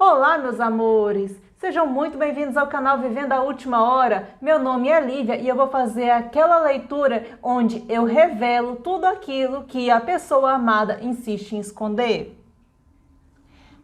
Olá, meus amores! Sejam muito bem-vindos ao canal Vivendo a Última Hora. Meu nome é Lívia e eu vou fazer aquela leitura onde eu revelo tudo aquilo que a pessoa amada insiste em esconder.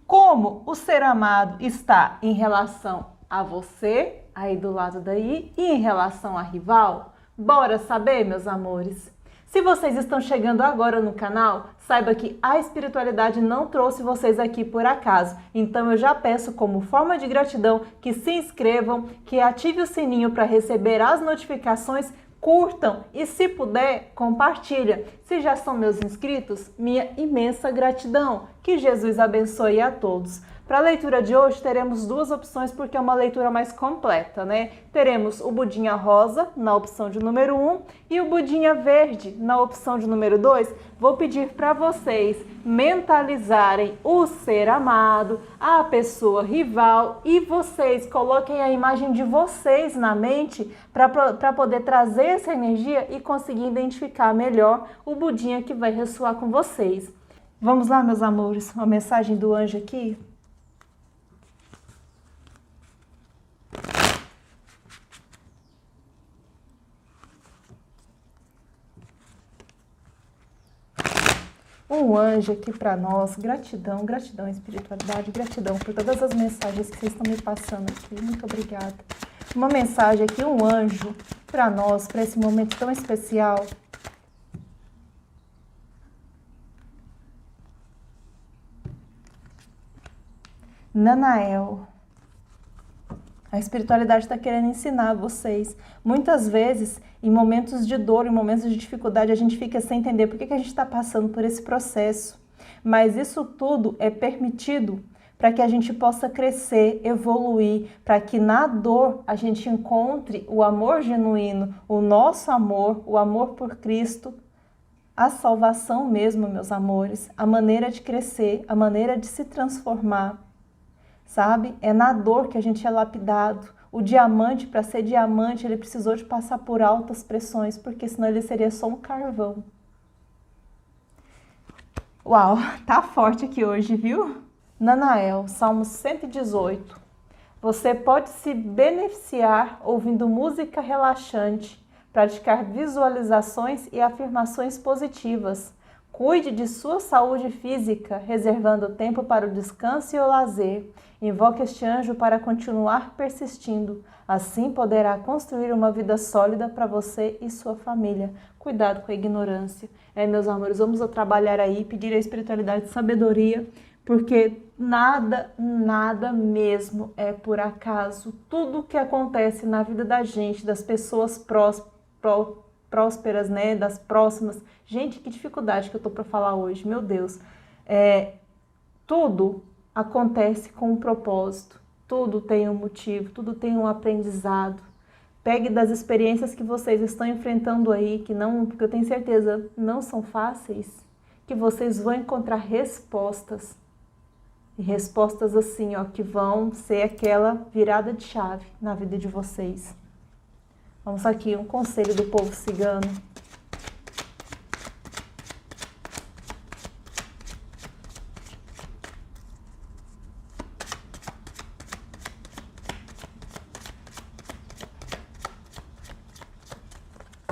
Como o ser amado está em relação a você, aí do lado daí, e em relação à rival? Bora saber, meus amores? Se vocês estão chegando agora no canal, saiba que a espiritualidade não trouxe vocês aqui por acaso. Então eu já peço como forma de gratidão que se inscrevam, que ative o sininho para receber as notificações, curtam e, se puder, compartilha. Se já são meus inscritos, minha imensa gratidão. Que Jesus abençoe a todos. Para a leitura de hoje, teremos duas opções porque é uma leitura mais completa, né? Teremos o budinha rosa na opção de número 1 e o budinha verde na opção de número 2. Vou pedir para vocês mentalizarem o ser amado, a pessoa rival e vocês coloquem a imagem de vocês na mente para poder trazer essa energia e conseguir identificar melhor o budinha que vai ressoar com vocês. Vamos lá, meus amores, uma mensagem do anjo aqui. Um anjo aqui para nós, gratidão, gratidão espiritualidade, gratidão por todas as mensagens que vocês estão me passando aqui, muito obrigada. Uma mensagem aqui, um anjo para nós, para esse momento tão especial. Nanael. A espiritualidade está querendo ensinar vocês. Muitas vezes, em momentos de dor, em momentos de dificuldade, a gente fica sem entender por que a gente está passando por esse processo. Mas isso tudo é permitido para que a gente possa crescer, evoluir, para que na dor a gente encontre o amor genuíno, o nosso amor, o amor por Cristo, a salvação mesmo, meus amores, a maneira de crescer, a maneira de se transformar. Sabe? É na dor que a gente é lapidado. O diamante, para ser diamante, ele precisou de passar por altas pressões, porque senão ele seria só um carvão. Uau, tá forte aqui hoje, viu? Nanael, Salmo 118. Você pode se beneficiar ouvindo música relaxante, praticar visualizações e afirmações positivas. Cuide de sua saúde física, reservando tempo para o descanso e o lazer. Invoque este anjo para continuar persistindo. Assim poderá construir uma vida sólida para você e sua família. Cuidado com a ignorância. Meus amores, vamos trabalhar aí, pedir à espiritualidade sabedoria, porque nada mesmo é por acaso. Tudo que acontece na vida da gente, das pessoas prósperas, né, das próximas. Gente, que dificuldade que eu tô para falar hoje, meu Deus. Tudo acontece com um propósito, tudo tem um motivo, tudo tem um aprendizado. Pegue das experiências que vocês estão enfrentando aí, porque eu tenho certeza não são fáceis, que vocês vão encontrar respostas. E respostas assim, ó, que vão ser aquela virada de chave na vida de vocês. Vamos aqui, um conselho do povo cigano.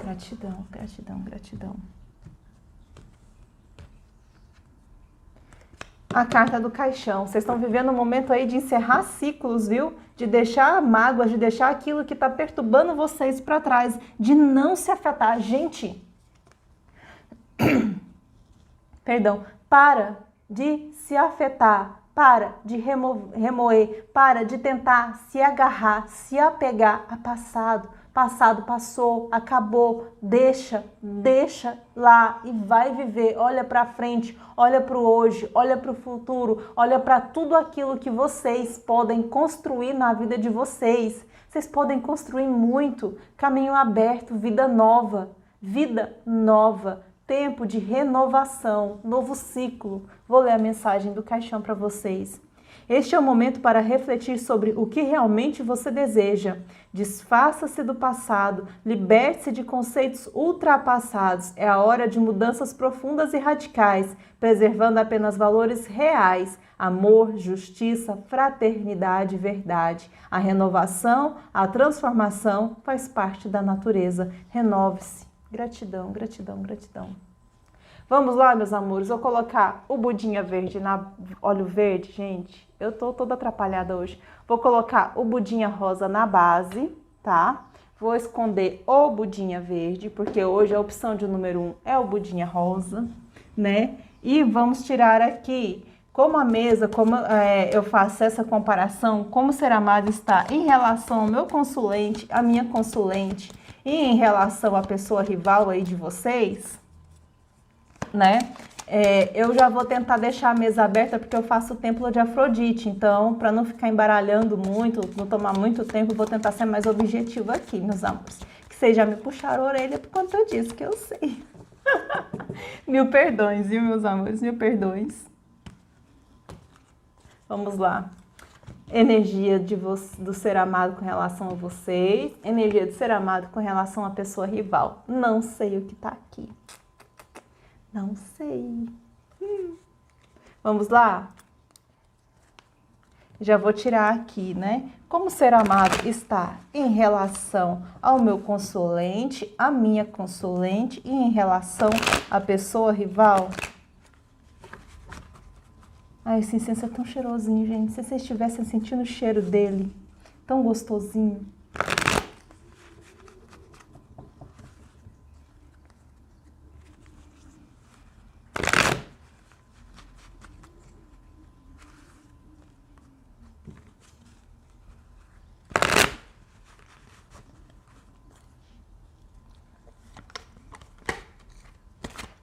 Gratidão, gratidão, gratidão. A carta do caixão. Vocês estão vivendo um momento aí de encerrar ciclos, viu? De deixar mágoas, de deixar aquilo que está perturbando vocês para trás, de não se afetar. Gente, perdão, para de se afetar, para de remoer, para de tentar se agarrar, se apegar a passado. Passado passou, acabou, deixa lá e vai viver. Olha para frente, olha para o hoje, olha para o futuro, olha para tudo aquilo que vocês podem construir na vida de vocês. Vocês podem construir muito, caminho aberto, vida nova, tempo de renovação, novo ciclo. Vou ler a mensagem do caixão para vocês. Este é o momento para refletir sobre o que realmente você deseja. Desfaça-se do passado, liberte-se de conceitos ultrapassados. É a hora de mudanças profundas e radicais, preservando apenas valores reais: amor, justiça, fraternidade, verdade. A renovação, a transformação faz parte da natureza. Renove-se. Gratidão, gratidão, gratidão. Vamos lá, meus amores, vou colocar o budinha verde na óleo verde, gente. Eu tô toda atrapalhada hoje. Vou colocar o budinha rosa na base, tá? Vou esconder o budinha verde, porque hoje a opção de número 1 é o budinha rosa, né? E vamos tirar aqui, como a mesa, eu faço essa comparação, como o ser amado está em relação ao meu consulente, a minha consulente, e em relação à pessoa rival aí de vocês, né? Eu já vou tentar deixar a mesa aberta porque eu faço o templo de Afrodite, então para não ficar embaralhando muito, não tomar muito tempo, eu vou tentar ser mais objetivo aqui, meus amores. Que vocês já me puxaram a orelha por conta disso, que eu sei. Mil perdões, viu, meus amores? Mil perdões. Vamos lá. Energia do ser amado com relação a vocês, energia do ser amado com relação à pessoa rival. Não sei o que tá aqui. Não sei. Vamos lá? Já vou tirar aqui, né? Como o ser amado está em relação ao meu consulente, a minha consulente e em relação à pessoa rival. Ai, esse incenso é tão cheirosinho, gente. Se vocês estivessem sentindo o cheiro dele, tão gostosinho.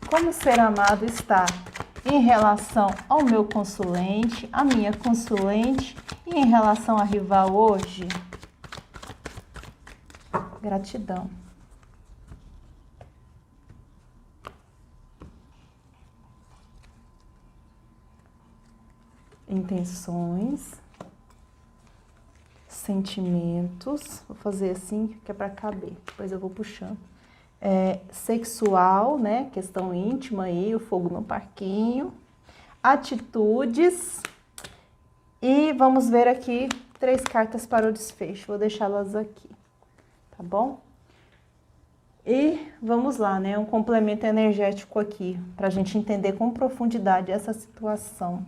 Como o ser amado está em relação ao meu consulente, a minha consulente e em relação à rival hoje? Gratidão. Intenções, sentimentos, vou fazer assim que é para caber, depois eu vou puxando. Sexual, né? Questão íntima aí, o fogo no parquinho. Atitudes. E vamos ver aqui 3 cartas para o desfecho. Vou deixá-las aqui, tá bom? E vamos lá, né? Um complemento energético aqui, para a gente entender com profundidade essa situação.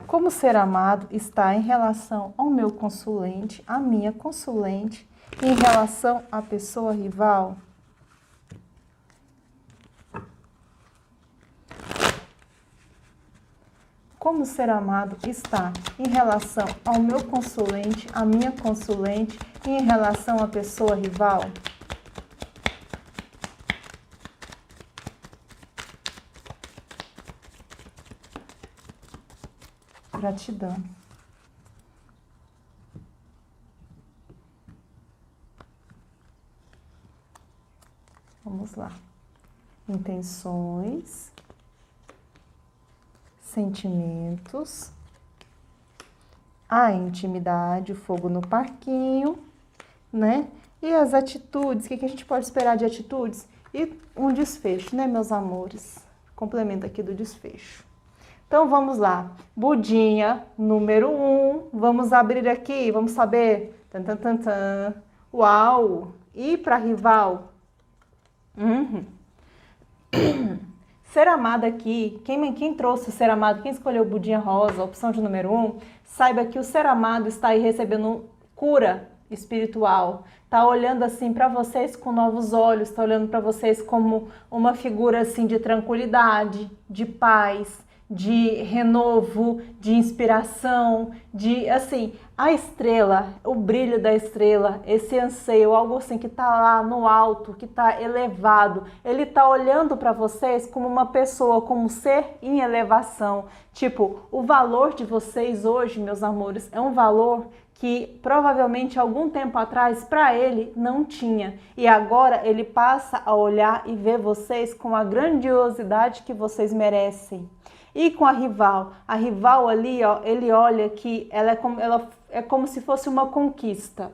Como o ser amado está em relação ao meu consulente, a minha consulente, em relação à pessoa rival? Como o ser amado está em relação ao meu consulente, a minha consulente e em relação à pessoa rival? Gratidão. Vamos lá. Intenções, sentimentos, a intimidade, o fogo no parquinho, né? E as atitudes, o que a gente pode esperar de atitudes? E um desfecho, né, meus amores? Complemento aqui do desfecho. Então, vamos lá. Budinha, número 1. Vamos abrir aqui, vamos saber. Tan, tan, tan, tan. Uau! E para rival? Ser amado aqui, quem trouxe o ser amado, quem escolheu o budinha rosa, opção de número 1, saiba que o ser amado está aí recebendo cura espiritual, tá olhando assim para vocês com novos olhos, tá olhando para vocês como uma figura assim de tranquilidade, de paz, de renovo, de inspiração, de assim, a estrela, o brilho da estrela, esse anseio, algo assim que tá lá no alto, que tá elevado, ele tá olhando para vocês como uma pessoa, como um ser em elevação. Tipo, o valor de vocês hoje, meus amores, é um valor que provavelmente algum tempo atrás para ele não tinha, e agora ele passa a olhar e ver vocês com a grandiosidade que vocês merecem. E com a rival ali, ó, ele olha que ela é como se fosse uma conquista,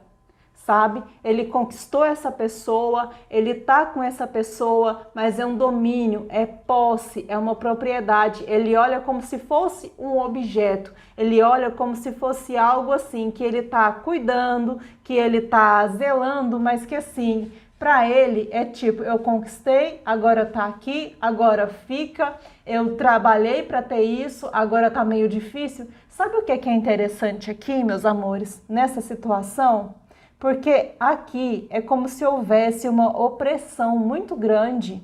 sabe? Ele conquistou essa pessoa, ele tá com essa pessoa, mas é um domínio, é posse, é uma propriedade. Ele olha como se fosse um objeto, ele olha como se fosse algo assim, que ele tá cuidando, que ele tá zelando, mas que assim, para ele é tipo, eu conquistei, agora tá aqui, agora fica, eu trabalhei para ter isso, agora tá meio difícil. Sabe o que é interessante aqui, meus amores, nessa situação? Porque aqui é como se houvesse uma opressão muito grande,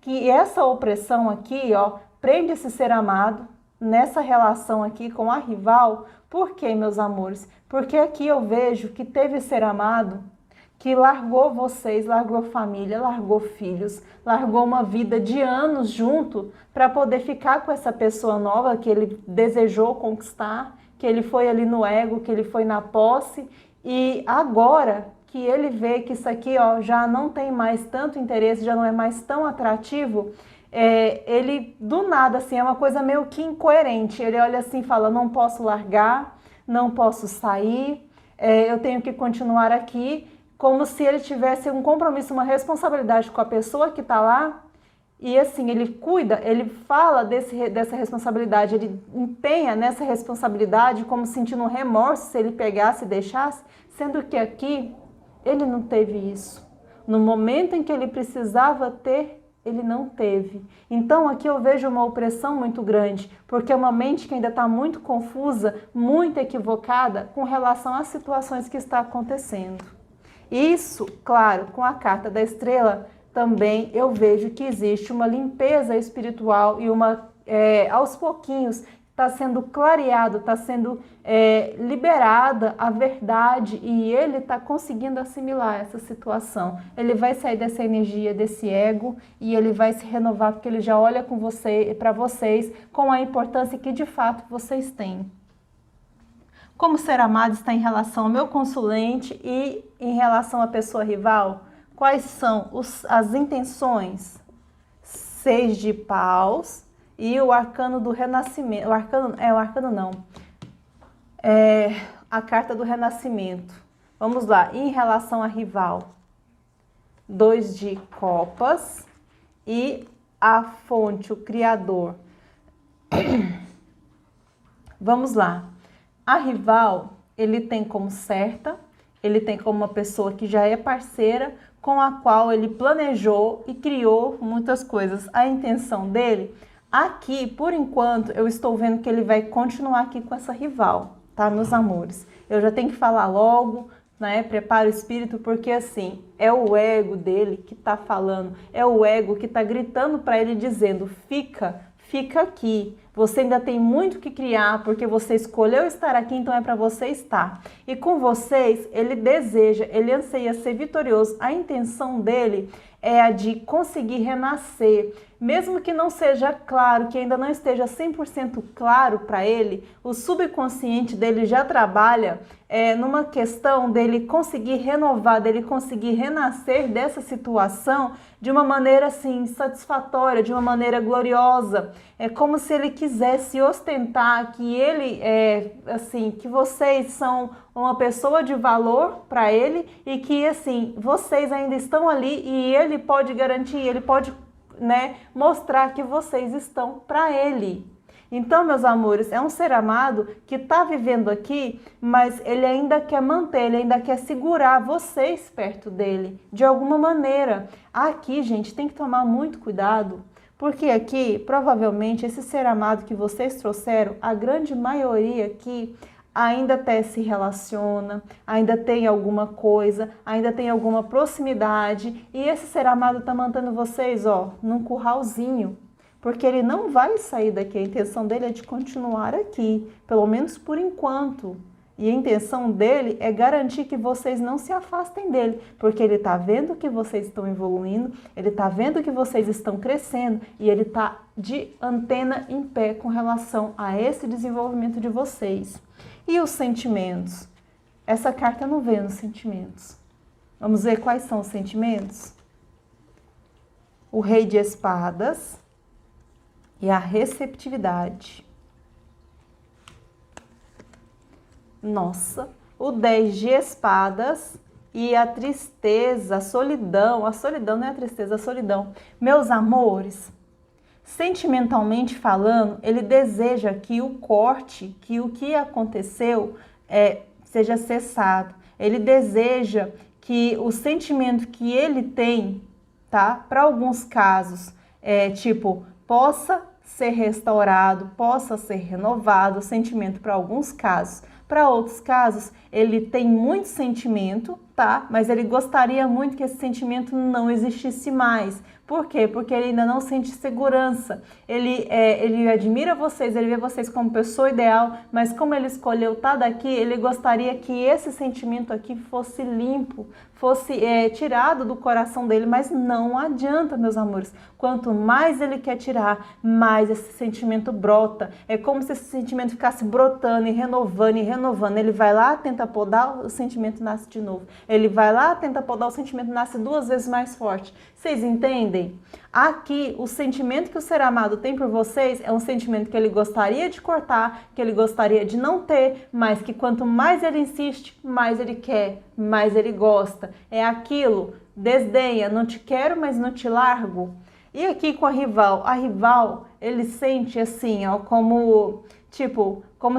que essa opressão aqui, ó, prende esse ser amado nessa relação aqui com a rival. Por quê, meus amores? Porque aqui eu vejo que teve ser amado que largou vocês, largou família, largou filhos, largou uma vida de anos junto para poder ficar com essa pessoa nova que ele desejou conquistar, que ele foi ali no ego, que ele foi na posse. E agora que ele vê que isso aqui, ó, já não tem mais tanto interesse, já não é mais tão atrativo, ele do nada, assim, é uma coisa meio que incoerente. Ele olha assim e fala, não posso largar, não posso sair, eu tenho que continuar aqui, como se ele tivesse um compromisso, uma responsabilidade com a pessoa que está lá. E assim, ele cuida, ele fala dessa responsabilidade, ele empenha nessa responsabilidade como sentindo um remorso se ele pegasse e deixasse, sendo que aqui ele não teve isso. No momento em que ele precisava ter, ele não teve. Então aqui eu vejo uma opressão muito grande, porque é uma mente que ainda está muito confusa, muito equivocada com relação às situações que está acontecendo. Isso, claro, com a carta da estrela, também eu vejo que existe uma limpeza espiritual e aos pouquinhos está sendo clareado, está sendo liberada a verdade e ele está conseguindo assimilar essa situação. Ele vai sair dessa energia, desse ego e ele vai se renovar porque ele já olha com você, para vocês com a importância que de fato vocês têm. Como ser amado está em relação ao meu consulente e em relação à pessoa rival? Quais são as intenções? 6 de paus e o arcano do renascimento. A carta do renascimento. Vamos lá, em relação à rival. 2 de copas e a fonte, o criador. Vamos lá. A rival, ele tem como certa, ele tem como uma pessoa que já é parceira, com a qual ele planejou e criou muitas coisas. A intenção dele, aqui, por enquanto, eu estou vendo que ele vai continuar aqui com essa rival, tá, meus amores? Eu já tenho que falar logo, né? Prepara o espírito, porque assim, é o ego dele que tá falando, é o ego que tá gritando para ele dizendo, fica aqui. Você ainda tem muito que criar, porque você escolheu estar aqui, então é para você estar. E com vocês, ele deseja, ele anseia ser vitorioso. A intenção dele é a de conseguir renascer. Mesmo que não seja claro, que ainda não esteja 100% claro para ele, o subconsciente dele já trabalha numa questão dele conseguir renovar, dele conseguir renascer dessa situação de uma maneira assim satisfatória, de uma maneira gloriosa. É como se ele quisesse ostentar que ele assim, que vocês são uma pessoa de valor para ele e que assim, vocês ainda estão ali e ele pode garantir, ele pode, né, mostrar que vocês estão para ele. Então, meus amores, é um ser amado que está vivendo aqui, mas ele ainda quer manter, ele ainda quer segurar vocês perto dele, de alguma maneira. Aqui, gente, tem que tomar muito cuidado, porque aqui, provavelmente, esse ser amado que vocês trouxeram, a grande maioria aqui, ainda até se relaciona, ainda tem alguma coisa, ainda tem alguma proximidade, e esse ser amado está mantendo vocês, ó, num curralzinho, porque ele não vai sair daqui, a intenção dele é de continuar aqui, pelo menos por enquanto. E a intenção dele é garantir que vocês não se afastem dele, porque ele está vendo que vocês estão evoluindo, ele está vendo que vocês estão crescendo e ele está de antena em pé com relação a esse desenvolvimento de vocês. E os sentimentos? Essa carta não vê nos sentimentos. Vamos ver quais são os sentimentos? O Rei de Espadas, e a receptividade. Nossa, o 10 de espadas e a tristeza, a solidão não é a tristeza, a solidão. Meus amores, sentimentalmente falando, ele deseja que o corte, que o que aconteceu seja cessado. Ele deseja que o sentimento que ele tem, tá? Para alguns casos, possa ser restaurado, possa ser renovado o sentimento para alguns casos. Para outros casos, ele tem muito sentimento, tá? Mas ele gostaria muito que esse sentimento não existisse mais. Por quê? Porque ele ainda não sente segurança. Ele admira vocês, ele vê vocês como pessoa ideal, mas como ele escolheu estar daqui, ele gostaria que esse sentimento aqui fosse limpo, fosse tirado do coração dele, mas não adianta, meus amores. Quanto mais ele quer tirar, mais esse sentimento brota. É como se esse sentimento ficasse brotando e renovando e renovando. Ele vai lá, tenta podar, o sentimento nasce de novo. Ele vai lá, tenta podar, o sentimento nasce 2 vezes mais forte. Vocês entendem? Aqui, o sentimento que o ser amado tem por vocês é um sentimento que ele gostaria de cortar, que ele gostaria de não ter, mas que quanto mais ele insiste, mais ele quer, mais ele gosta. É aquilo, desdenha, não te quero, mas não te largo. E aqui com a rival, ele sente assim, ó, como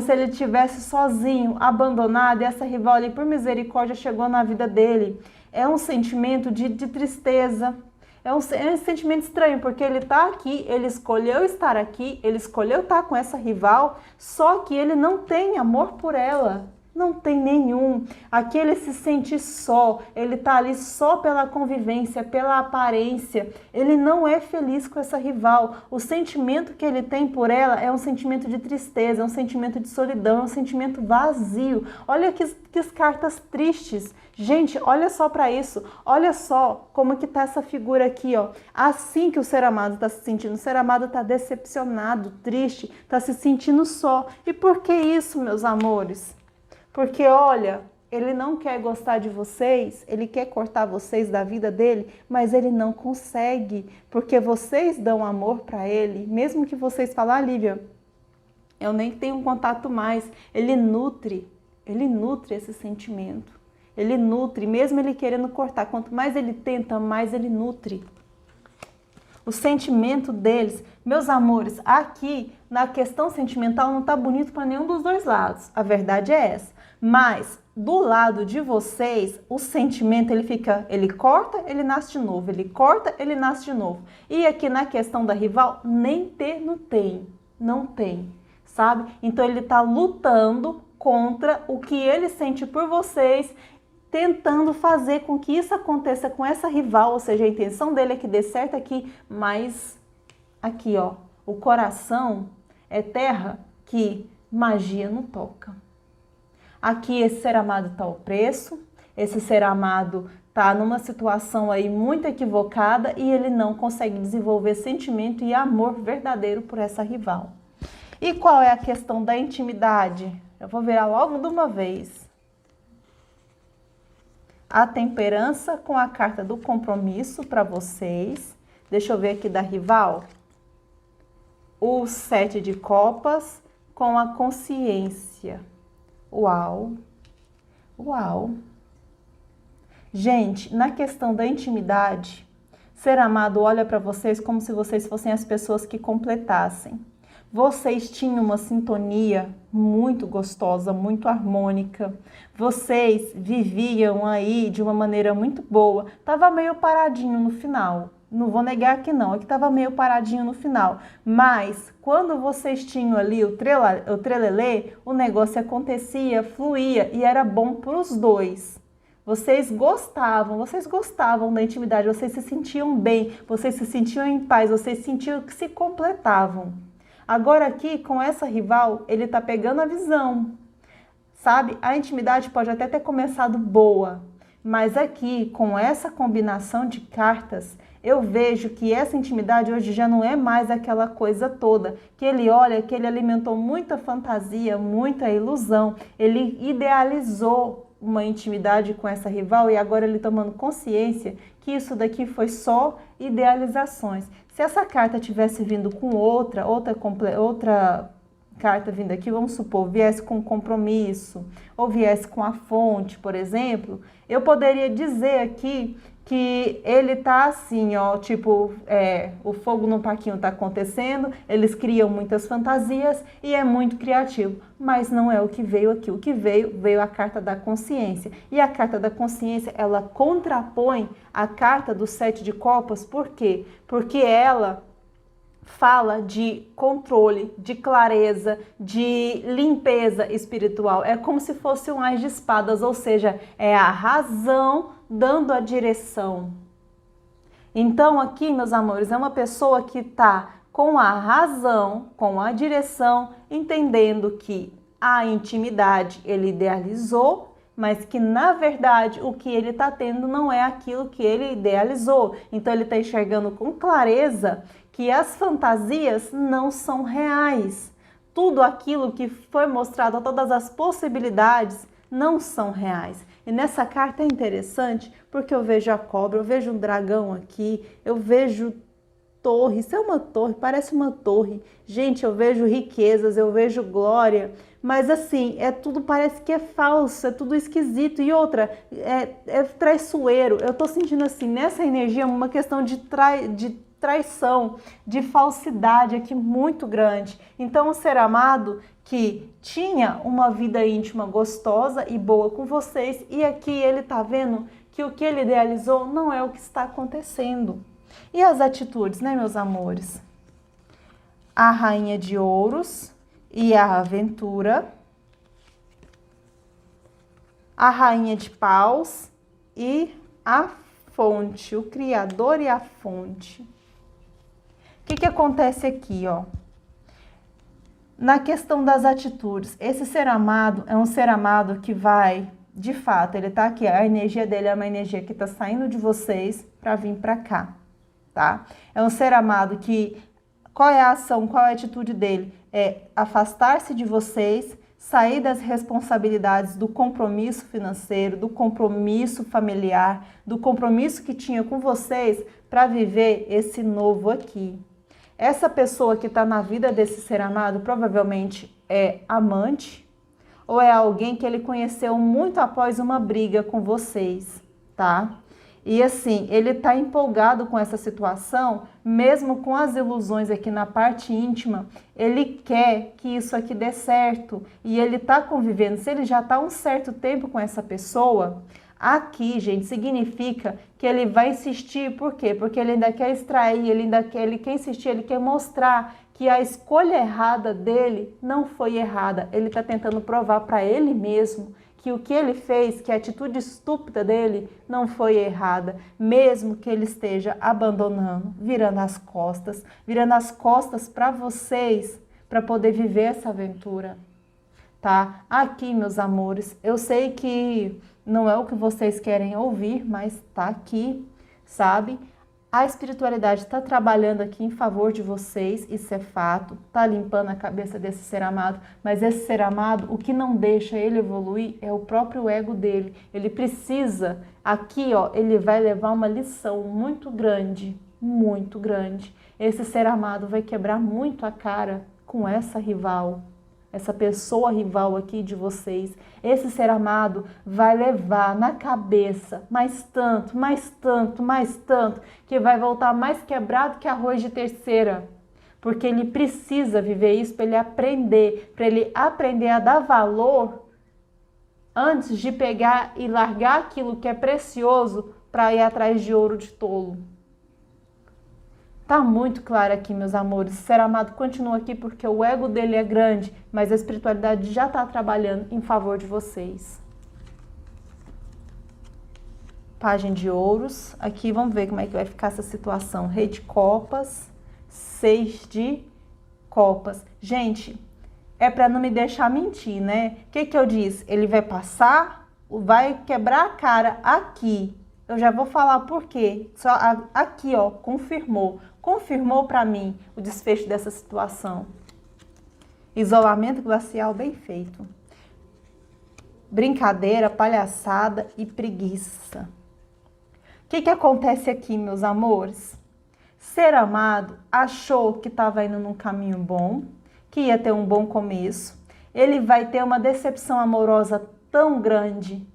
se ele estivesse sozinho, abandonado, e essa rival ali, por misericórdia, chegou na vida dele. É um sentimento de tristeza. É um sentimento estranho, porque ele está aqui, ele escolheu estar aqui, ele escolheu estar com essa rival, só que ele não tem amor por ela. Não tem nenhum. Aqui ele se sente só, ele tá ali só pela convivência, pela aparência. Ele não é feliz com essa rival. O sentimento que ele tem por ela é um sentimento de tristeza, é um sentimento de solidão, é um sentimento vazio. Olha que cartas tristes. Gente, olha só para isso. Olha só como que tá essa figura aqui, ó. Assim que o ser amado tá se sentindo. O ser amado tá decepcionado, triste, tá se sentindo só. E por que isso, meus amores? Porque, olha, ele não quer gostar de vocês, ele quer cortar vocês da vida dele, mas ele não consegue, porque vocês dão amor para ele, mesmo que vocês falem, Lívia, eu nem tenho um contato mais. Ele nutre esse sentimento, ele nutre, mesmo ele querendo cortar, quanto mais ele tenta, mais ele nutre. O sentimento deles, meus amores, aqui na questão sentimental não tá bonito para nenhum dos dois lados, a verdade é essa. Mas do lado de vocês, o sentimento ele corta, ele nasce de novo, ele corta, ele nasce de novo. E aqui na questão da rival, nem ter não tem, sabe? Então ele tá lutando contra o que ele sente por vocês, tentando fazer com que isso aconteça com essa rival, ou seja, a intenção dele é que dê certo aqui, mas aqui, ó, o coração é terra que magia não toca. Aqui esse ser amado está ao preço, esse ser amado está numa situação aí muito equivocada e ele não consegue desenvolver sentimento e amor verdadeiro por essa rival. E qual é a questão da intimidade? Eu vou virar logo de uma vez. A temperança com a carta do compromisso para vocês. Deixa eu ver aqui da rival. O 7 de copas com a consciência. Uau! Uau! Gente, na questão da intimidade, ser amado olha para vocês como se vocês fossem as pessoas que completassem. Vocês tinham uma sintonia muito gostosa, muito harmônica. Vocês viviam aí de uma maneira muito boa. Tava meio paradinho no final. Não vou negar que não, é que estava meio paradinho no final. Mas quando vocês tinham ali o trelelê, o negócio acontecia, fluía e era bom para os dois. Vocês gostavam da intimidade, vocês se sentiam bem, vocês se sentiam em paz, vocês sentiam que se completavam. Agora aqui, com essa rival, ele tá pegando a visão, sabe? A intimidade pode até ter começado boa, mas aqui, com essa combinação de cartas, eu vejo que essa intimidade hoje já não é mais aquela coisa toda, que ele olha, que ele alimentou muita fantasia, muita ilusão, ele idealizou uma intimidade com essa rival e agora ele tomando consciência que isso daqui foi só idealizações. Se essa carta tivesse vindo com outra carta vindo aqui, vamos supor, viesse com compromisso ou viesse com a fonte, por exemplo, eu poderia dizer aqui que ele tá assim, ó, tipo, o fogo no parquinho tá acontecendo, eles criam muitas fantasias e é muito criativo, mas não é o que veio aqui. O que veio a carta da consciência. E a carta da consciência, ela contrapõe a carta do 7 de copas, por quê? Porque ela fala de controle, de clareza, de limpeza espiritual. É como se fosse um Ás de espadas, ou seja, é a razão dando a direção. Então aqui, meus amores, é uma pessoa que está com a razão, com a direção, entendendo que a intimidade ele idealizou, mas que na verdade o que ele está tendo não é aquilo que ele idealizou. Então ele está enxergando com clareza que as fantasias não são reais. Tudo aquilo que foi mostrado, todas as possibilidades, não são reais. E nessa carta é interessante porque eu vejo a cobra, eu vejo um dragão aqui, eu vejo torre, isso é uma torre, parece uma torre. Gente, eu vejo riquezas, eu vejo glória, mas assim, tudo parece que é falso, é tudo esquisito. E outra, é traiçoeiro. Eu tô sentindo assim, nessa energia, uma questão de traição, de falsidade aqui muito grande. Então o ser amado que tinha uma vida íntima gostosa e boa com vocês, e aqui ele tá vendo que o que ele idealizou não é o que está acontecendo. E as atitudes, né, meus amores? A rainha de ouros e a aventura, a rainha de paus e a fonte, o criador e a fonte. O que acontece aqui, ó? Na questão das atitudes, esse ser amado é um ser amado que vai, de fato, ele tá aqui, a energia dele é uma energia que tá saindo de vocês para vir para cá, tá? É um ser amado que, qual é a ação, qual é a atitude dele? É afastar-se de vocês, sair das responsabilidades do compromisso financeiro, do compromisso familiar, do compromisso que tinha com vocês para viver esse novo aqui. Essa pessoa que está na vida desse ser amado provavelmente é amante ou é alguém que ele conheceu muito após uma briga com vocês, tá? E assim, ele está empolgado com essa situação, mesmo com as ilusões aqui na parte íntima, ele quer que isso aqui dê certo e ele está convivendo. Se ele já está um certo tempo com essa pessoa, aqui, gente, significa que ele vai insistir. Por quê? Porque ele ainda quer extrair, ele quer insistir, ele quer mostrar que a escolha errada dele não foi errada. Ele está tentando provar para ele mesmo que o que ele fez, que a atitude estúpida dele não foi errada, mesmo que ele esteja abandonando, virando as costas para vocês, para poder viver essa aventura, tá? Aqui, meus amores, eu sei que não é o que vocês querem ouvir, mas tá aqui, sabe? A espiritualidade está trabalhando aqui em favor de vocês, isso é fato, está limpando a cabeça desse ser amado, mas esse ser amado, o que não deixa ele evoluir é o próprio ego dele. Ele precisa, aqui ó, ele vai levar uma lição muito grande, muito grande. Esse ser amado vai quebrar muito a cara com essa rival, essa pessoa rival aqui de vocês. Esse ser amado vai levar na cabeça mais tanto, que vai voltar mais quebrado que arroz de terceira. Porque ele precisa viver isso para ele aprender a dar valor antes de pegar e largar aquilo que é precioso para ir atrás de ouro de tolo. Tá muito claro aqui, meus amores. O ser amado continua aqui porque o ego dele é grande, mas a espiritualidade já está trabalhando em favor de vocês. Página de ouros. Aqui vamos ver como é que vai ficar essa situação. Rei de copas, 6 de copas. Gente, é para não me deixar mentir, né? O que eu disse? Ele vai passar, vai quebrar a cara aqui. Eu já vou falar por quê. Só aqui, ó, confirmou para mim o desfecho dessa situação. Isolamento glacial bem feito. Brincadeira, palhaçada e preguiça. O que acontece aqui, meus amores? Ser amado achou que estava indo num caminho bom, que ia ter um bom começo. Ele vai ter uma decepção amorosa tão grande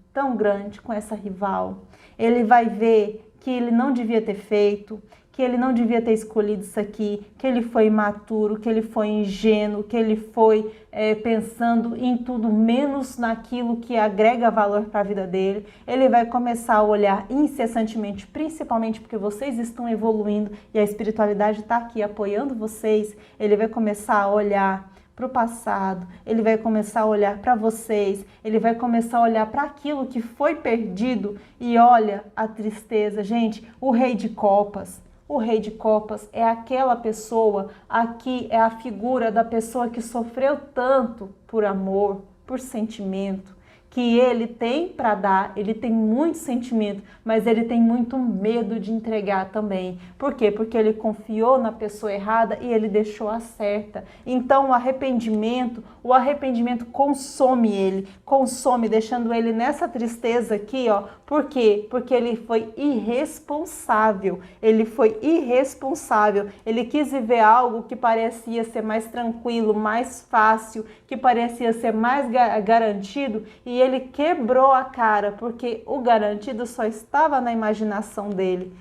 com essa rival. Ele vai ver que ele não devia ter feito, que ele não devia ter escolhido isso aqui, que ele foi imaturo, que ele foi ingênuo, que ele foi pensando em tudo menos naquilo que agrega valor para a vida dele. Ele vai começar a olhar incessantemente, principalmente porque vocês estão evoluindo e a espiritualidade está aqui apoiando vocês. Ele vai começar a olhar para o passado, ele vai começar a olhar para vocês, ele vai começar a olhar para aquilo que foi perdido e olha a tristeza. Gente, o Rei de Copas é aquela pessoa, aqui é a figura da pessoa que sofreu tanto por amor, por sentimento, que ele tem para dar, ele tem muito sentimento, mas ele tem muito medo de entregar também. Por quê? Porque ele confiou na pessoa errada e ele deixou a certa. Então o arrependimento consome, deixando ele nessa tristeza aqui, ó. Por quê? Porque ele foi irresponsável, ele quis viver algo que parecia ser mais tranquilo, mais fácil, que parecia ser mais garantido, e ele quebrou a cara, porque o garantido só estava na imaginação dele.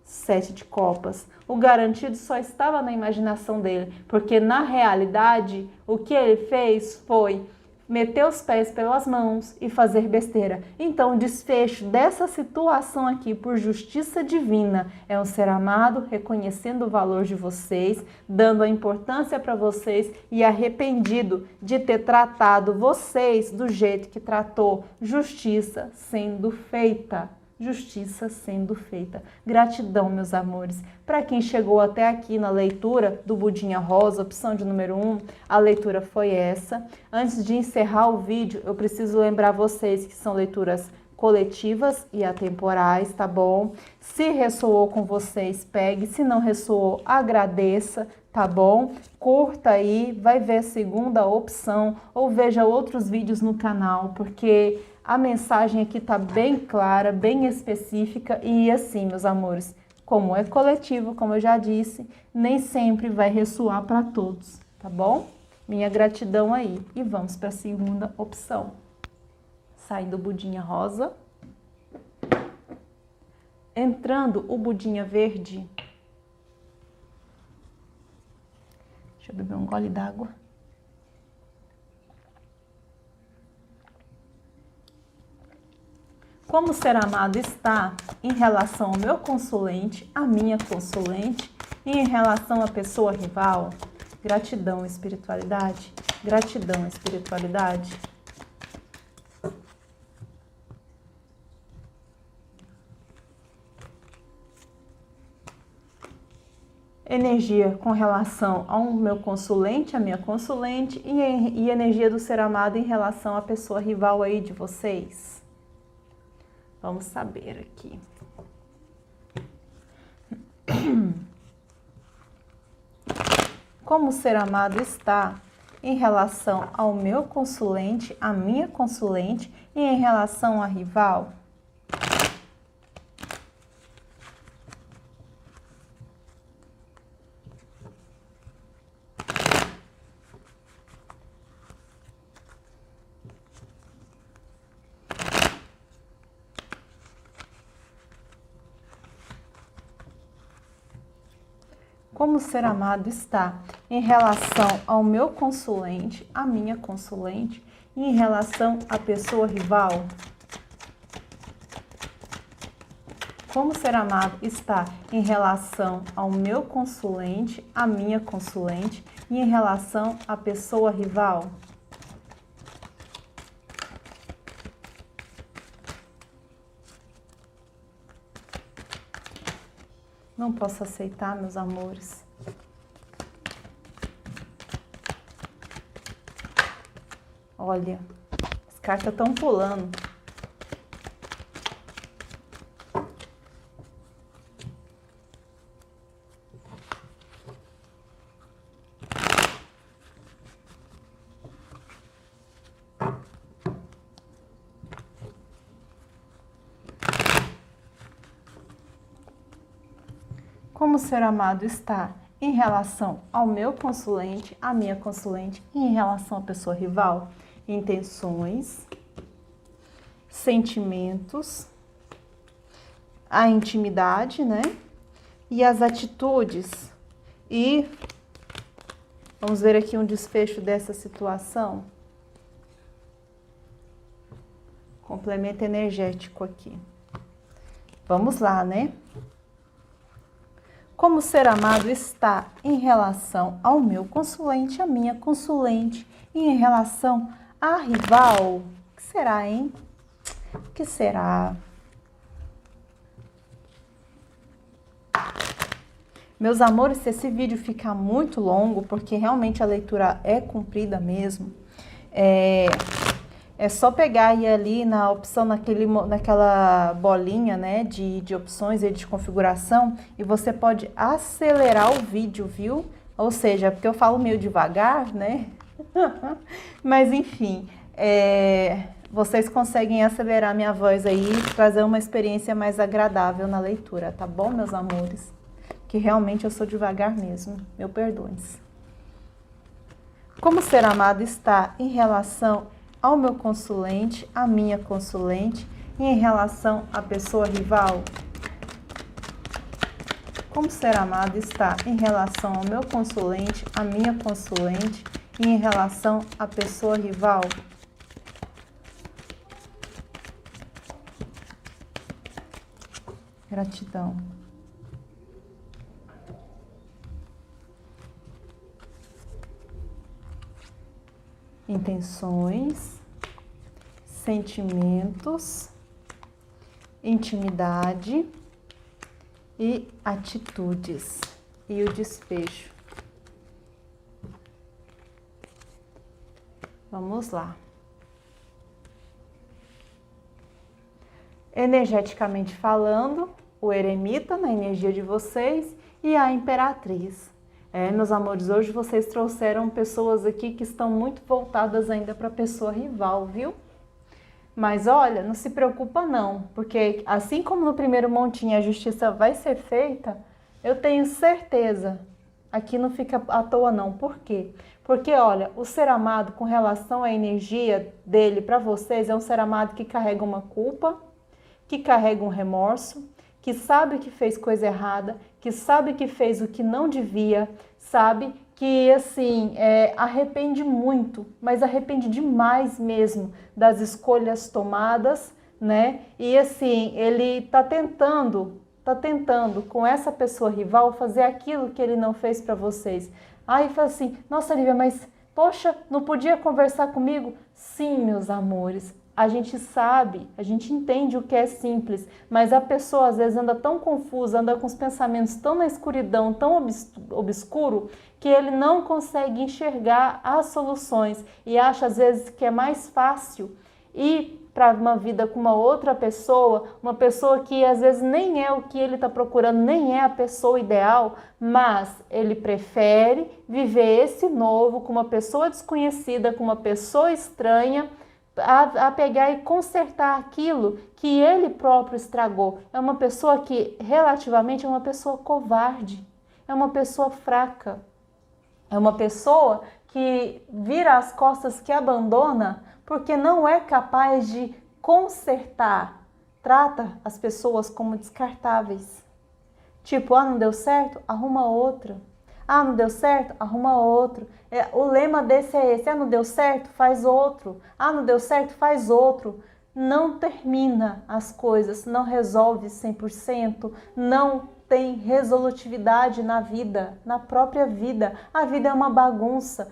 7 de copas. O garantido só estava na imaginação dele, porque na realidade o que ele fez foi meter os pés pelas mãos e fazer besteira. Então o desfecho dessa situação aqui, por justiça divina, é um ser amado reconhecendo o valor de vocês, dando a importância para vocês e arrependido de ter tratado vocês do jeito que tratou. Justiça sendo feita. Justiça sendo feita. Gratidão, meus amores. Para quem chegou até aqui na leitura do Budinha Rosa, opção de número 1, a leitura foi essa. Antes de encerrar o vídeo, eu preciso lembrar vocês que são leituras coletivas e atemporais, tá bom? Se ressoou com vocês, pegue. Se não ressoou, agradeça, tá bom? Curta aí, vai ver a segunda opção ou veja outros vídeos no canal, porque a mensagem aqui tá bem clara, bem específica e assim, meus amores, como é coletivo, como eu já disse, nem sempre vai ressoar para todos, tá bom? Minha gratidão aí. E vamos para a segunda opção. Saindo o Budinha Rosa. Entrando o Budinha Verde. Deixa eu beber um gole d'água. Como o ser amado está em relação ao meu consulente, a minha consulente, e em relação à pessoa rival? Gratidão, espiritualidade. Gratidão, espiritualidade. Energia com relação ao meu consulente, a minha consulente, e energia do ser amado em relação à pessoa rival aí de vocês. Vamos saber aqui. Como o ser amado está em relação ao meu consulente, a minha consulente e em relação à rival? Como o ser amado está em relação ao meu consulente, a minha consulente e em relação à pessoa rival? Como o ser amado está em relação ao meu consulente, a minha consulente e em relação à pessoa rival? Não posso aceitar, meus amores. Olha, as cartas estão pulando. Como como o ser amado está em relação ao meu consulente, à minha consulente e em relação à pessoa rival? Intenções, sentimentos, a intimidade, né? E as atitudes. E vamos ver aqui um desfecho dessa situação. Complemento energético aqui. Vamos lá, né? Como o ser amado está em relação ao meu consulente, à minha consulente, e em relação à rival? O que será, hein? O que será? Meus amores, se esse vídeo ficar muito longo, porque realmente a leitura é comprida mesmo, é só pegar e ir ali na opção, naquela bolinha, né, de opções e de configuração, e você pode acelerar o vídeo, viu? Ou seja, porque eu falo meio devagar, né? Mas enfim, vocês conseguem acelerar minha voz aí e trazer uma experiência mais agradável na leitura, tá bom, meus amores? Que realmente eu sou devagar mesmo, meu perdões. Como o ser amado está em relação ao meu consulente, à minha consulente e em relação à pessoa rival? Como o ser amado está em relação ao meu consulente, à minha consulente e em relação à pessoa rival? Gratidão. Intenções, sentimentos, intimidade e atitudes. E o desfecho. Vamos lá. Energeticamente falando, o eremita na energia de vocês e a imperatriz. Meus amores, hoje vocês trouxeram pessoas aqui que estão muito voltadas ainda para a pessoa rival, viu? Mas olha, não se preocupa não, porque assim como no primeiro montinho a justiça vai ser feita, eu tenho certeza, aqui não fica à toa não. Por quê? Porque olha, o ser amado com relação à energia dele para vocês é um ser amado que carrega uma culpa, que carrega um remorso, que sabe que fez coisa errada, que sabe que fez o que não devia, sabe que, assim, arrepende muito, mas arrepende demais mesmo das escolhas tomadas, né? E, assim, ele tá tentando com essa pessoa rival fazer aquilo que ele não fez para vocês. Aí fala assim, nossa, Lívia, mas, poxa, não podia conversar comigo? Sim, meus amores. A gente sabe, a gente entende o que é simples, mas a pessoa às vezes anda tão confusa, anda com os pensamentos tão na escuridão, tão obscuro, que ele não consegue enxergar as soluções e acha às vezes que é mais fácil ir para uma vida com uma outra pessoa, uma pessoa que às vezes nem é o que ele está procurando, nem é a pessoa ideal, mas ele prefere viver esse novo com uma pessoa desconhecida, com uma pessoa estranha, a pegar e consertar aquilo que ele próprio estragou. É uma pessoa que relativamente é uma pessoa covarde, é uma pessoa fraca, é uma pessoa que vira as costas, que abandona, porque não é capaz de consertar. Trata as pessoas como descartáveis. Tipo, não deu certo? Arruma outra. Não deu certo? Arruma outro. O lema desse é esse. Não deu certo? Faz outro. Não deu certo? Faz outro. Não termina as coisas, não resolve 100%, não tem resolutividade na vida, na própria vida. A vida é uma bagunça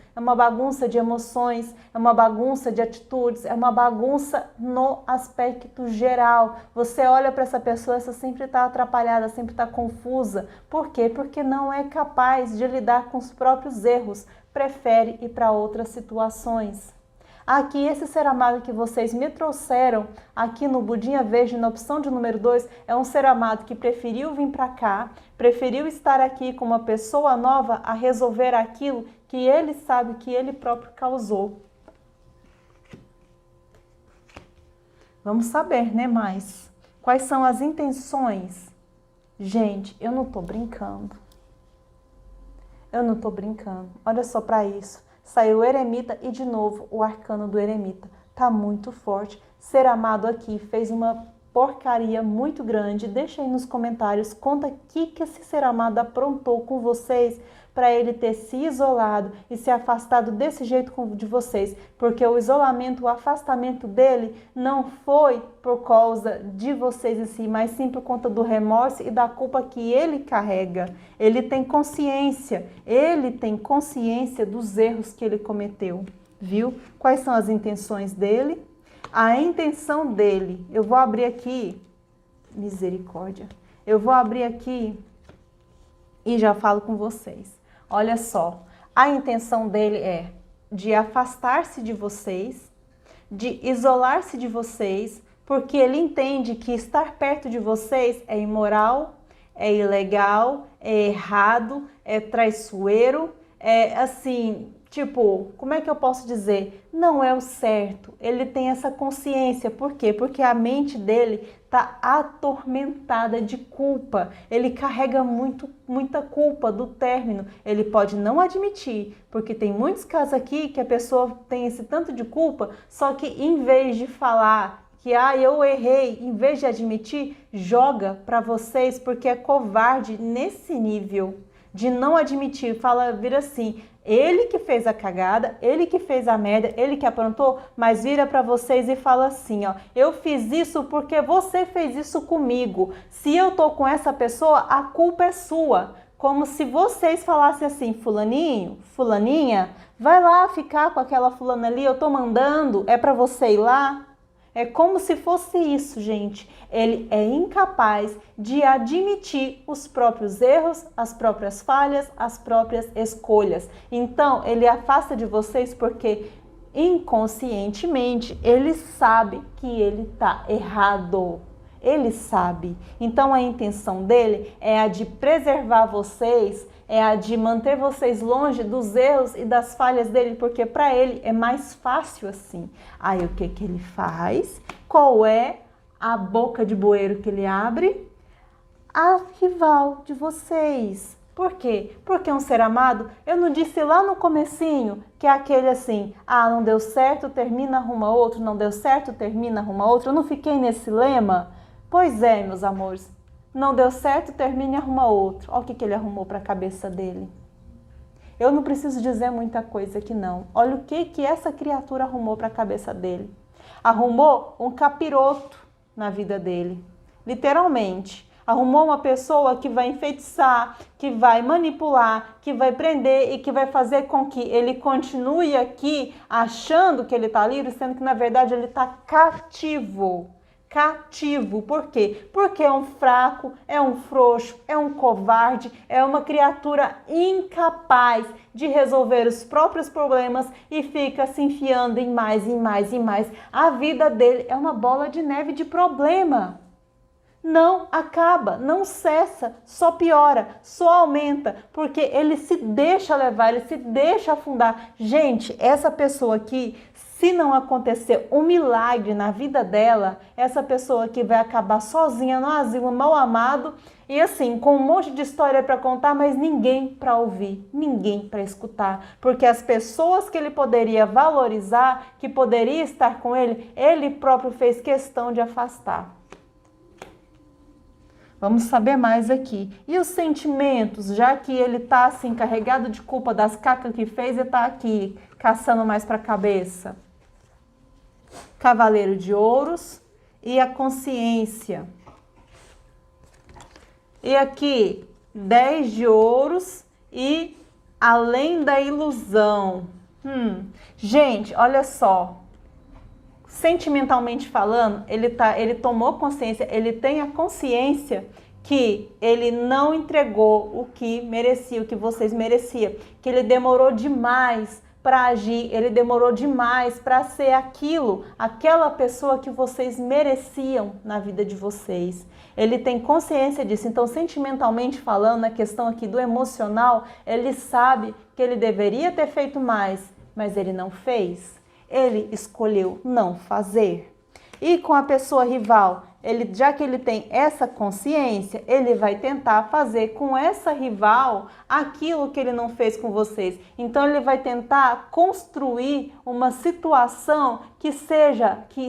de emoções, é uma bagunça de atitudes, é uma bagunça no aspecto geral. Você olha para essa pessoa, essa sempre está atrapalhada, sempre está confusa. Por quê? Porque não é capaz de lidar com os próprios erros, prefere ir para outras situações. Aqui, esse ser amado que vocês me trouxeram aqui no Budinha Verde, na opção de número 2, é um ser amado que preferiu vir para cá, preferiu estar aqui com uma pessoa nova a resolver aquilo que ele sabe que ele próprio causou. Vamos saber, né, mais? Quais são as intenções Gente, eu não tô brincando. Eu não tô brincando. Olha só para isso. Saiu o eremita e de novo o arcano do eremita. Tá muito forte. Ser amado aqui fez uma porcaria muito grande. Deixa aí nos comentários. Conta o que esse ser amado aprontou com vocês para ele ter se isolado e se afastado desse jeito de vocês. Porque o isolamento, o afastamento dele não foi por causa de vocês em si, mas sim por conta do remorso e da culpa que ele carrega. Ele tem consciência dos erros que ele cometeu, viu? Quais são as intenções dele? A intenção dele, eu vou abrir aqui, misericórdia, eu vou abrir aqui e já falo com vocês. Olha só, a intenção dele é de afastar-se de vocês, de isolar-se de vocês, porque ele entende que estar perto de vocês é imoral, é ilegal, é errado, é traiçoeiro, é assim, tipo, como é que eu posso dizer? Não é o certo. Ele tem essa consciência. Por quê? Porque a mente dele está atormentada de culpa. Ele carrega muita culpa do término. Ele pode não admitir, porque tem muitos casos aqui que a pessoa tem esse tanto de culpa, só que em vez de falar que eu errei, em vez de admitir, joga para vocês, porque é covarde nesse nível de não admitir. Vira assim, ele que fez a cagada, ele que fez a merda, ele que aprontou, mas vira para vocês e fala assim, ó, eu fiz isso porque você fez isso comigo. Se eu tô com essa pessoa, a culpa é sua. Como se vocês falassem assim, fulaninho, fulaninha, vai lá ficar com aquela fulana ali, eu tô mandando, é para você ir lá. É como se fosse isso, gente. Ele é incapaz de admitir os próprios erros, as próprias falhas, as próprias escolhas. Então, ele afasta de vocês porque inconscientemente ele sabe que ele está errado. Ele sabe. Então, a intenção dele é a de preservar vocês, é a de manter vocês longe dos erros e das falhas dele, porque para ele é mais fácil assim. Aí o que ele faz? Qual é a boca de bueiro que ele abre? A rival de vocês. Por quê? Porque um ser amado, eu não disse lá no comecinho que é aquele assim, não deu certo, termina, arruma outro, não deu certo, termina, arruma outro. Eu não fiquei nesse lema? Pois é, meus amores. Não deu certo, termine e arruma outro. Olha o que ele arrumou para a cabeça dele. Eu não preciso dizer muita coisa aqui não. Olha o que essa criatura arrumou para a cabeça dele. Arrumou um capiroto na vida dele. Literalmente. Arrumou uma pessoa que vai enfeitiçar, que vai manipular, que vai prender e que vai fazer com que ele continue aqui achando que ele está livre, sendo que na verdade ele está cativo. Cativo. Por quê? Porque é um fraco, é um frouxo, é um covarde, é uma criatura incapaz de resolver os próprios problemas e fica se enfiando em mais, em mais, em mais. A vida dele é uma bola de neve de problema. Não acaba, não cessa, só piora, só aumenta, porque ele se deixa levar, ele se deixa afundar. Gente, essa pessoa aqui, se não acontecer um milagre na vida dela, essa pessoa aqui vai acabar sozinha no asilo, mal amado e assim, com um monte de história para contar, mas ninguém para ouvir, ninguém para escutar, porque as pessoas que ele poderia valorizar, que poderia estar com ele próprio fez questão de afastar. Vamos saber mais aqui. E os sentimentos, já que ele está assim, carregado de culpa das cacas que fez e está aqui, caçando mais para a cabeça. Cavaleiro de ouros e a consciência. E aqui, 10 de ouros e além da ilusão. Gente, olha só. Sentimentalmente falando, ele tomou consciência, ele tem a consciência que ele não entregou o que merecia, o que vocês mereciam, que ele demorou demais para agir, ele demorou demais para ser aquela pessoa que vocês mereciam na vida de vocês. Ele tem consciência disso, então sentimentalmente falando, na questão aqui do emocional, ele sabe que ele deveria ter feito mais, mas ele não fez. Ele escolheu não fazer. E com a pessoa rival, já que ele tem essa consciência, ele vai tentar fazer com essa rival aquilo que ele não fez com vocês. Então ele vai tentar construir uma situação que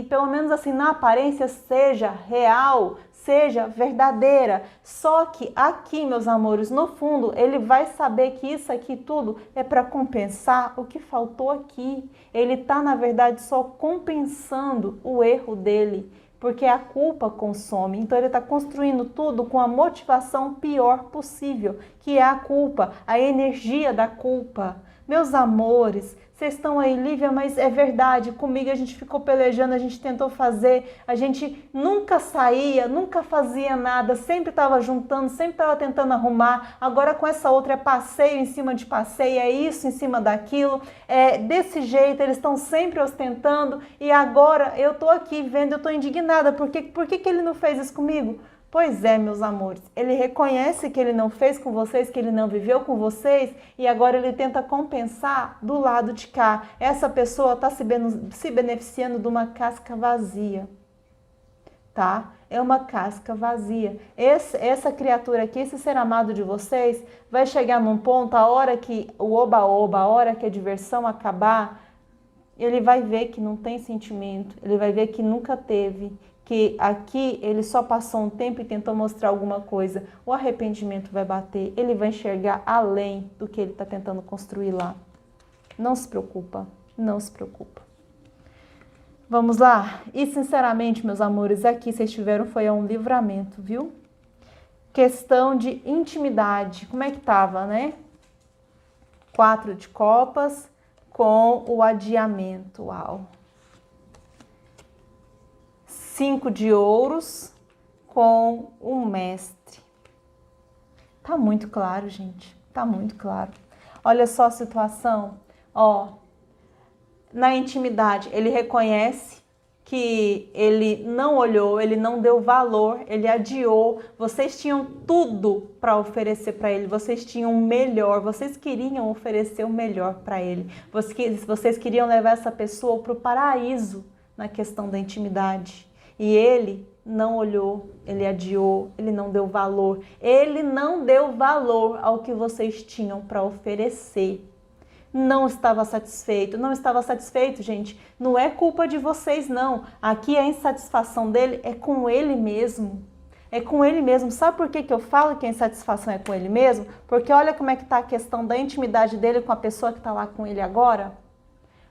pelo menos assim na aparência seja real, seja verdadeira. Só que aqui, meus amores, no fundo, ele vai saber que isso aqui tudo é para compensar o que faltou aqui. Ele está, na verdade, só compensando o erro dele, porque a culpa consome. Então ele está construindo tudo com a motivação pior possível, que é a culpa, a energia da culpa. Meus amores, vocês estão aí, Lívia, mas é verdade, comigo a gente ficou pelejando, a gente tentou fazer, a gente nunca saía, nunca fazia nada, sempre estava juntando, sempre estava tentando arrumar, agora com essa outra é passeio em cima de passeio, é isso em cima daquilo, é desse jeito, eles estão sempre ostentando e agora eu estou aqui vendo, eu estou indignada, por que ele não fez isso comigo? Pois é, meus amores, ele reconhece que ele não fez com vocês, que ele não viveu com vocês e agora ele tenta compensar do lado de cá. Essa pessoa está se beneficiando de uma casca vazia, tá? É uma casca vazia. Essa criatura aqui, esse ser amado de vocês, vai chegar num ponto, a hora que o oba-oba, a hora que a diversão acabar, ele vai ver que não tem sentimento, ele vai ver que nunca teve, que aqui ele só passou um tempo e tentou mostrar alguma coisa. O arrependimento vai bater, ele vai enxergar além do que ele está tentando construir lá. Não se preocupa, não se preocupa. Vamos lá? E sinceramente, meus amores, aqui vocês tiveram foi um livramento, viu? Questão de intimidade, como é que tava, né? 4 de copas com o adiamento, uau. 5 de ouros com o mestre. Tá muito claro, gente. Tá muito claro. Olha só a situação. Ó, na intimidade, ele reconhece que ele não olhou, ele não deu valor, ele adiou. Vocês tinham tudo para oferecer para ele. Vocês tinham o melhor. Vocês queriam oferecer o melhor para ele. Vocês queriam levar essa pessoa para o paraíso na questão da intimidade. E ele não olhou, ele adiou, ele não deu valor. Ele não deu valor ao que vocês tinham para oferecer. Não estava satisfeito. Não estava satisfeito, gente. Não é culpa de vocês, não. Aqui a insatisfação dele é com ele mesmo. É com ele mesmo. Sabe por que eu falo que a insatisfação é com ele mesmo? Porque olha como é que está a questão da intimidade dele com a pessoa que está lá com ele agora.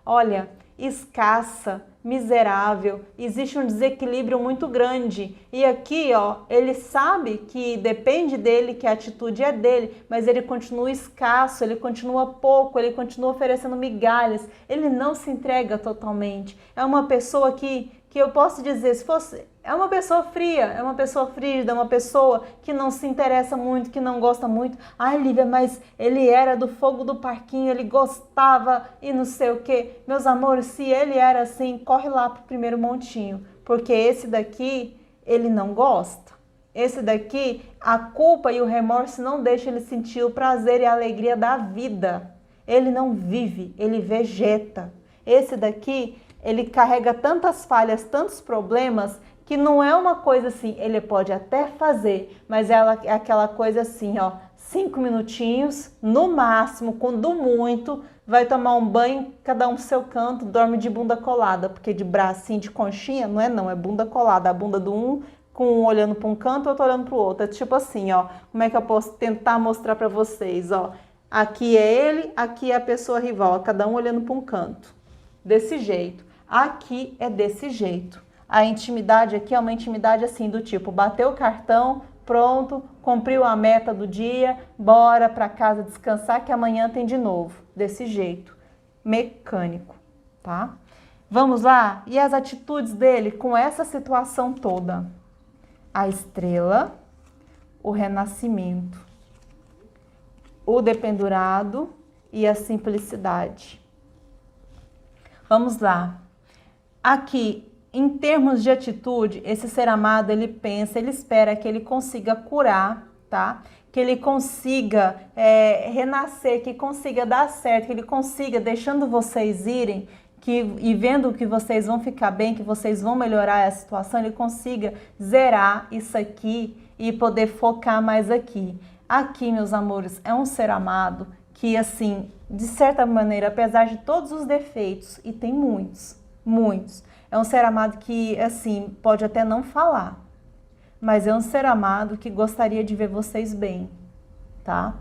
Olha, escassa, miserável, existe um desequilíbrio muito grande. E aqui, ó, ele sabe que depende dele, que a atitude é dele, mas ele continua escasso, ele continua pouco, ele continua oferecendo migalhas, ele não se entrega totalmente. É uma pessoa que eu posso dizer, se fosse, é uma pessoa fria, é uma pessoa frígida, é uma pessoa que não se interessa muito, que não gosta muito. Ai, Lívia, mas ele era do fogo do parquinho, ele gostava e não sei o quê. Meus amores, se ele era assim, corre lá pro primeiro montinho, porque esse daqui, ele não gosta. Esse daqui, a culpa e o remorso não deixam ele sentir o prazer e a alegria da vida. Ele não vive, ele vegeta. Esse daqui, ele carrega tantas falhas, tantos problemas, que não é uma coisa assim, ele pode até fazer, mas ela é aquela coisa assim, ó, 5 minutinhos, no máximo, quando muito, vai tomar um banho, cada um pro seu canto, dorme de bunda colada, porque de bracinho, de conchinha, não, é bunda colada, a bunda do um, com um olhando para um canto, outro olhando para o outro, é tipo assim, ó, como é que eu posso tentar mostrar para vocês, ó, aqui é ele, aqui é a pessoa rival, cada um olhando para um canto, desse jeito. Aqui é desse jeito. A intimidade aqui é uma intimidade assim, do tipo, bateu o cartão, pronto, cumpriu a meta do dia, bora para casa descansar que amanhã tem de novo. Desse jeito, mecânico, tá? Vamos lá? E as atitudes dele com essa situação toda? A estrela, o renascimento, o dependurado e a simplicidade. Vamos lá. Aqui, em termos de atitude, esse ser amado, ele pensa, ele espera que ele consiga curar, tá? Que ele consiga renascer, que consiga dar certo, que ele consiga, deixando vocês irem, e vendo que vocês vão ficar bem, que vocês vão melhorar a situação, ele consiga zerar isso aqui e poder focar mais aqui. Aqui, meus amores, é um ser amado que, assim, de certa maneira, apesar de todos os defeitos, e tem muitos, muitos, é um ser amado que, assim, pode até não falar, mas é um ser amado que gostaria de ver vocês bem, tá?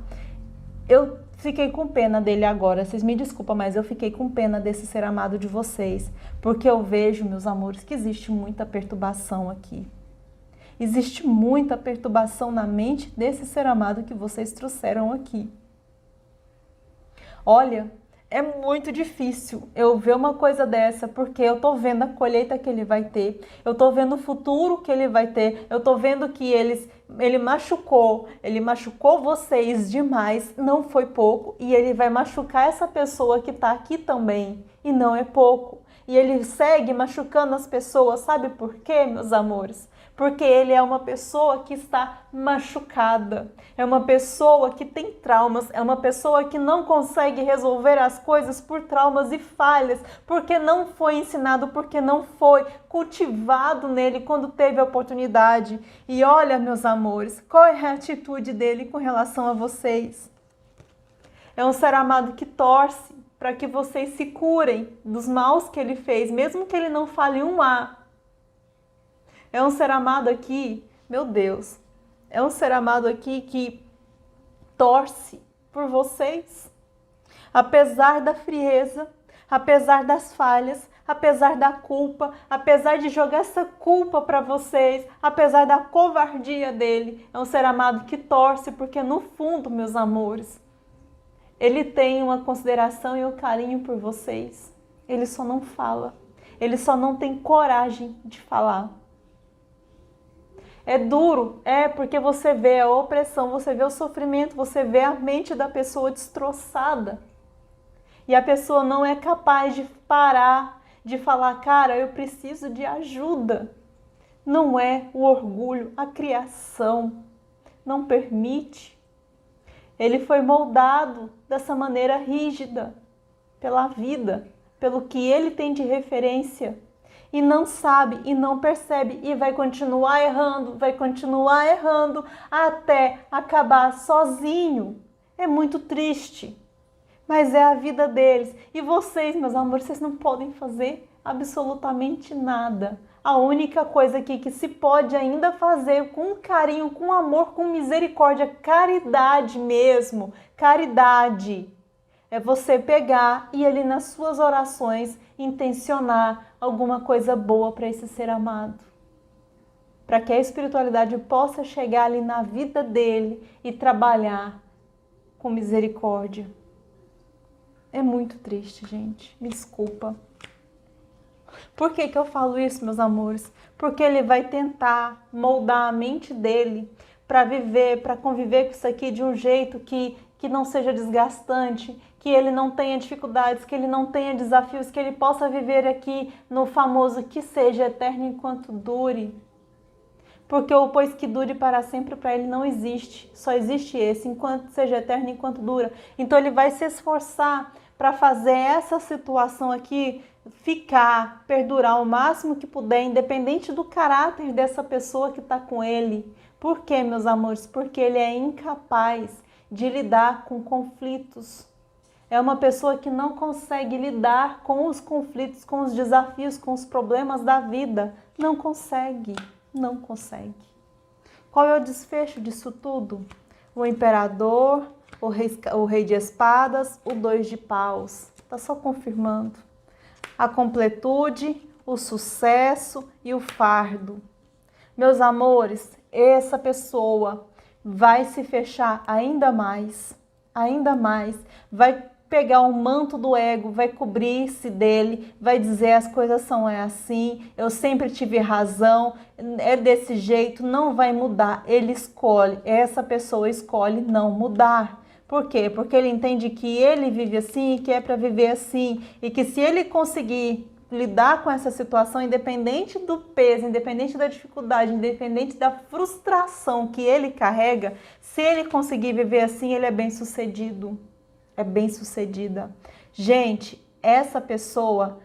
Eu fiquei com pena dele agora, vocês me desculpam, mas eu fiquei com pena desse ser amado de vocês, porque eu vejo, meus amores, que existe muita perturbação aqui. Existe muita perturbação na mente desse ser amado que vocês trouxeram aqui. Olha, é muito difícil eu ver uma coisa dessa, porque eu tô vendo a colheita que ele vai ter, eu tô vendo o futuro que ele vai ter, eu tô vendo que ele machucou vocês demais, não foi pouco, e ele vai machucar essa pessoa que tá aqui também, e não é pouco. E ele segue machucando as pessoas, sabe por quê, meus amores? Porque ele é uma pessoa que está machucada, é uma pessoa que tem traumas, é uma pessoa que não consegue resolver as coisas por traumas e falhas, porque não foi ensinado, porque não foi cultivado nele quando teve a oportunidade. E olha, meus amores, qual é a atitude dele com relação a vocês? É um ser amado que torce para que vocês se curem dos maus que ele fez, mesmo que ele não fale um A. É um ser amado aqui, meu Deus, é um ser amado aqui que torce por vocês. Apesar da frieza, apesar das falhas, apesar da culpa, apesar de jogar essa culpa para vocês, apesar da covardia dele, é um ser amado que torce, porque no fundo, meus amores, ele tem uma consideração e um carinho por vocês. Ele só não fala, ele só não tem coragem de falar. É duro, porque você vê a opressão, você vê o sofrimento, você vê a mente da pessoa destroçada. E a pessoa não é capaz de parar, de falar, cara, eu preciso de ajuda. Não é o orgulho, a criação não permite. Ele foi moldado dessa maneira rígida pela vida, pelo que ele tem de referência. E não sabe, e não percebe, e vai continuar errando até acabar sozinho. É muito triste, mas é a vida deles. E vocês, meus amores, vocês não podem fazer absolutamente nada. A única coisa aqui que se pode ainda fazer com carinho, com amor, com misericórdia, caridade mesmo, caridade, é você pegar e ali nas suas orações intencionar alguma coisa boa para esse ser amado. Para que a espiritualidade possa chegar ali na vida dele e trabalhar com misericórdia. É muito triste, gente. Me desculpa. Por que eu falo isso, meus amores? Porque ele vai tentar moldar a mente dele para viver, para conviver com isso aqui de um jeito que não seja desgastante, que ele não tenha dificuldades, que ele não tenha desafios, que ele possa viver aqui no famoso que seja eterno enquanto dure. Porque o pois que dure para sempre para ele não existe, só existe esse, enquanto seja eterno enquanto dura. Então ele vai se esforçar para fazer essa situação aqui ficar, perdurar o máximo que puder, independente do caráter dessa pessoa que está com ele. Por quê, meus amores? Porque ele é incapaz de lidar com conflitos. É uma pessoa que não consegue lidar com os conflitos, com os desafios, com os problemas da vida. Não consegue, não consegue. Qual é o desfecho disso tudo? O imperador, o rei de espadas, o 2 de paus. Está só confirmando. A completude, o sucesso e o fardo. Meus amores, essa pessoa vai se fechar ainda mais, vai pegar o manto do ego, vai cobrir-se dele, vai dizer as coisas são assim, eu sempre tive razão, é desse jeito, não vai mudar. Ele escolhe, essa pessoa escolhe não mudar. Por quê? Porque ele entende que ele vive assim, que é para viver assim, e que se ele conseguir lidar com essa situação, independente do peso, independente da dificuldade, independente da frustração que ele carrega, se ele conseguir viver assim, ele é bem-sucedido. É bem-sucedida. Gente, essa pessoa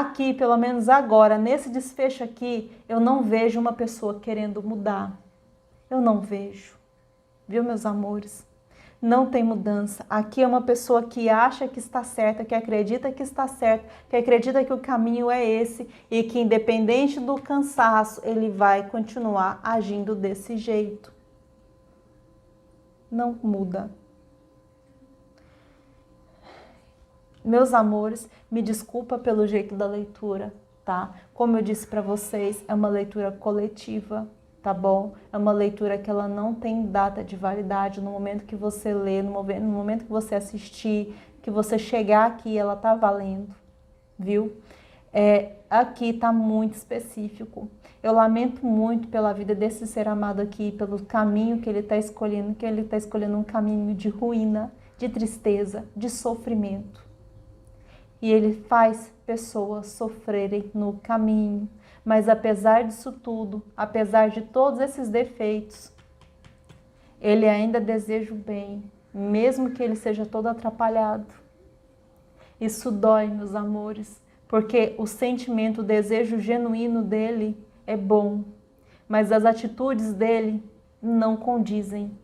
aqui, pelo menos agora, nesse desfecho aqui, eu não vejo uma pessoa querendo mudar. Eu não vejo. Viu, meus amores? Não tem mudança. Aqui é uma pessoa que acha que está certa, que acredita que está certa, que acredita que o caminho é esse e que, independente do cansaço, ele vai continuar agindo desse jeito. Não muda. Meus amores, me desculpa pelo jeito da leitura, tá? Como eu disse para vocês, é uma leitura coletiva, tá bom? É uma leitura que ela não tem data de validade. No momento que você lê, no momento que você assistir, que você chegar aqui, ela tá valendo, viu? Aqui tá muito específico. Eu lamento muito pela vida desse ser amado aqui, pelo caminho que ele está escolhendo, um caminho de ruína, de tristeza, de sofrimento. E ele faz pessoas sofrerem no caminho. Mas apesar disso tudo, apesar de todos esses defeitos, ele ainda deseja o bem, mesmo que ele seja todo atrapalhado. Isso dói, meus amores, porque o sentimento, o desejo genuíno dele é bom, mas as atitudes dele não condizem.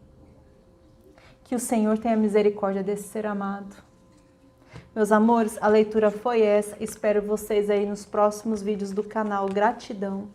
Que o Senhor tenha misericórdia desse ser amado. Meus amores, a leitura foi essa. Espero vocês aí nos próximos vídeos do canal. Gratidão!